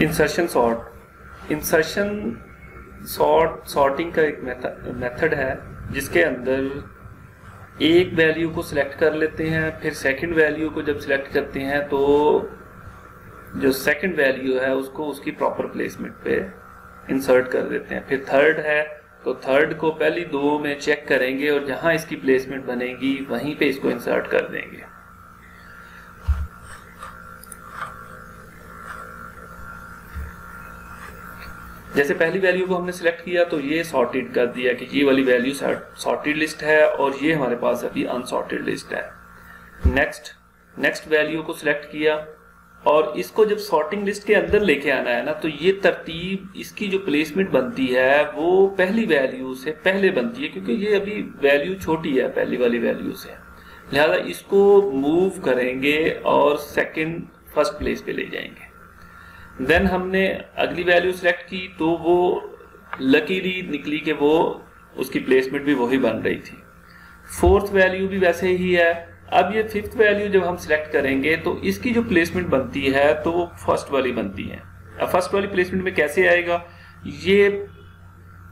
Insertion sorting का एक method है जिसके अंदर एक वैल्यू को सिलेक्ट कर लेते हैं, फिर सेकंड वैल्यू को जब सिलेक्ट करते हैं तो जो सेकंड वैल्यू है उसको उसकी प्रॉपर प्लेसमेंट पे इंसर्ट कर देते हैं। फिर थर्ड है तो थर्ड को पहली दो में चेक करेंगे और जहां इसकी प्लेसमेंट बनेगी वहीं पे इसको इंसर्ट कर देंगे। जैसे पहली वैल्यू को हमने सिलेक्ट किया तो ये सॉर्टेड कर दिया कि ये वाली वैल्यू सॉर्टेड लिस्ट है और ये हमारे पास अभी अनसॉर्टेड लिस्ट है। नेक्स्ट वैल्यू को सिलेक्ट किया और इसको जब सॉर्टिंग लिस्ट के अंदर लेके आना है ना, तो ये तरतीब इसकी जो प्लेसमेंट बनती है वो पहली वैल्यू से पहले बनती है, क्योंकि ये अभी वैल्यू छोटी है पहली वाली वैल्यू से, लिहाजा इसको मूव करेंगे और सेकंड फर्स्ट प्लेस पे ले जाएंगे। देन हमने अगली वैल्यू सिलेक्ट की तो वो लकीली निकली कि वो उसकी प्लेसमेंट भी वही बन रही थी। फोर्थ वैल्यू भी वैसे ही है। अब ये फिफ्थ वैल्यू जब हम सिलेक्ट करेंगे तो इसकी जो प्लेसमेंट बनती है तो वो फर्स्ट वाली बनती है। अब फर्स्ट वाली प्लेसमेंट में कैसे आएगा, ये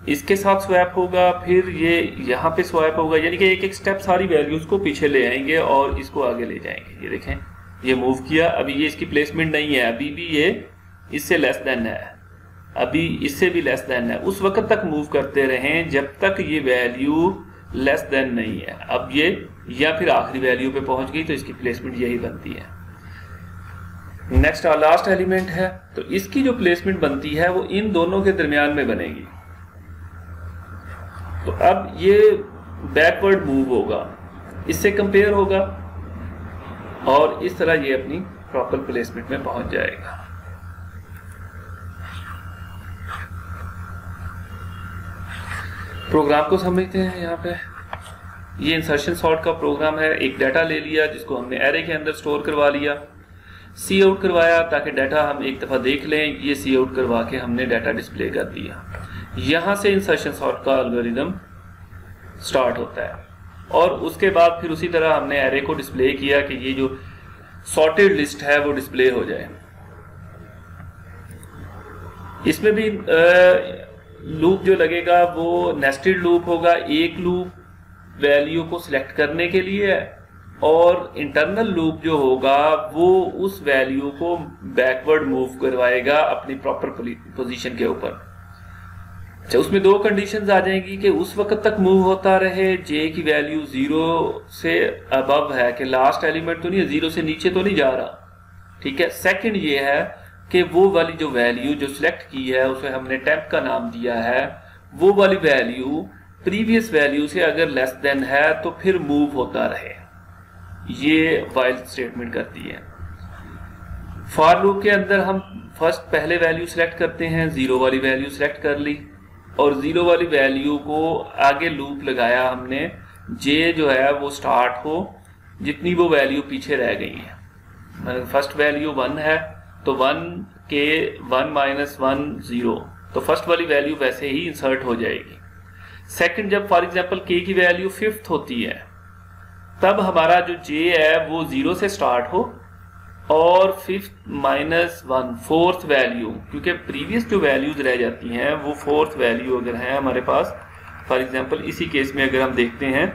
इसके साथ स्वैप होगा, फिर ये यहाँ पे स्वैप होगा, यानी कि एक एक स्टेप सारी वैल्यूज को पीछे ले आएंगे और इसको आगे ले जाएंगे। ये देखें, ये मूव किया, अभी ये इसकी प्लेसमेंट नहीं है, अभी भी ये इससे लेस देन है, अभी इससे भी लेस देन है। उस वक्त तक मूव करते रहें जब तक ये वैल्यू लेस देन नहीं है। अब ये या फिर आखिरी वैल्यू पे पहुंच गई तो इसकी प्लेसमेंट यही बनती है। नेक्स्ट और लास्ट एलिमेंट है तो इसकी जो प्लेसमेंट बनती है वो इन दोनों के दरमियान में बनेगी। तो अब ये बैकवर्ड मूव होगा, इससे कंपेयर होगा और इस तरह ये अपनी प्रॉपर प्लेसमेंट में पहुंच जाएगा। प्रोग्राम को समझते हैं। यहाँ पे ये इंसर्शन सॉर्ट का प्रोग्राम है। एक डाटा ले लिया जिसको हमने एरे के अंदर स्टोर करवा लिया, सी आउट करवाया ताकि डाटा हम एक दफा देख लें। ये सी आउट करवा के हमने डाटा डिस्प्ले कर दिया। यहाँ से इंसर्शन सॉर्ट का एल्गोरिदम स्टार्ट होता है और उसके बाद फिर उसी तरह हमने एरे को डिस्प्ले किया कि ये जो सॉर्टेड लिस्ट है वो डिस्प्ले हो जाए। इसमें भी लूप जो लगेगा वो नेस्टेड लूप होगा। एक लूप वैल्यू को सिलेक्ट करने के लिए और इंटरनल लूप जो होगा वो उस वैल्यू को बैकवर्ड मूव करवाएगा अपनी प्रॉपर पोजीशन के ऊपर। अच्छा, उसमें दो कंडीशंस आ जाएंगी कि उस वक्त तक मूव होता रहे जे की वैल्यू 0 से अबव है, कि लास्ट एलिमेंट तो नहीं है, 0 से नीचे तो नहीं जा रहा। ठीक है। सेकंड ये है कि वो वाली जो वैल्यू जो सिलेक्ट की है उसे हमने टेम्प का नाम दिया है, वो वाली वैल्यू प्रीवियस वैल्यू से अगर लेस देन है तो फिर मूव होता रहे। ये व्हाइल स्टेटमेंट करती है। फॉर लूप के अंदर हम फर्स्ट पहले वैल्यू सिलेक्ट करते हैं, 0 वाली वैल्यू सिलेक्ट कर ली और 0 वाली वैल्यू को आगे लूप लगाया हमने, जे जो है वो स्टार्ट हो जितनी वो वैल्यू पीछे रह गई है। फर्स्ट वैल्यू 1 है तो 1 के 1 माइनस 1 0, तो फर्स्ट वाली वैल्यू वैसे ही इंसर्ट हो जाएगी। सेकंड, जब फॉर एग्जांपल के की वैल्यू 5th होती है तब हमारा जो जे है वो 0 से स्टार्ट हो और 5th माइनस 1 4th वैल्यू, क्योंकि प्रीवियस जो वैल्यूज रह जाती हैं वो 4th वैल्यू अगर है हमारे पास, फॉर एग्जांपल इसी केस में अगर हम देखते हैं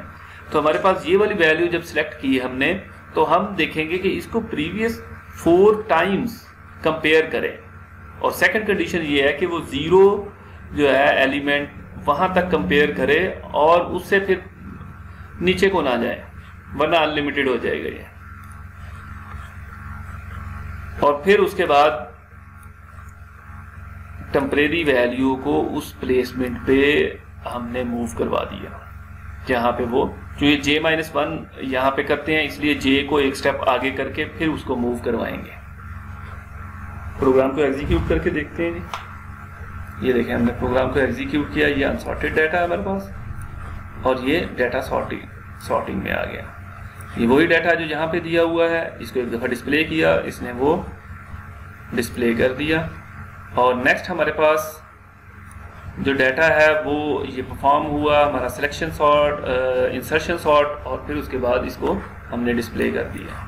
तो हमारे पास ये वाली वैल्यू जब सिलेक्ट की हमने तो हम देखेंगे कि इसको प्रीवियस 4 टाइम्स कंपेयर करें और सेकंड कंडीशन ये है कि वो 0 जो है एलिमेंट वहां तक कंपेयर करे और उससे फिर नीचे को ना जाए, वरना अनलिमिटेड हो जाएगा ये। और फिर उसके बाद टेम्परेरी वैल्यू को उस प्लेसमेंट पे हमने मूव करवा दिया जहां पे वो जो ये j-1 यहां पे करते हैं, इसलिए j को एक स्टेप आगे करके फिर उसको मूव करवाएंगे। प्रोग्राम को एग्जीक्यूट करके देखते हैं जी। ये देखें, हमने प्रोग्राम को एग्जीक्यूट किया, ये अनसॉर्टेड डाटा है हमारे पास और ये डाटा सॉर्टिंग में आ गया। ये वही डाटा जो यहाँ पे दिया हुआ है, इसको एक दफ़ा डिस्प्ले किया, इसने वो डिस्प्ले कर दिया। और नेक्स्ट हमारे पास जो डाटा है वो ये परफॉर्म हुआ हमारा सिलेक्शन सॉर्ट, इंसर्शन सॉर्ट और फिर उसके बाद इसको हमने डिस्प्ले कर दिया।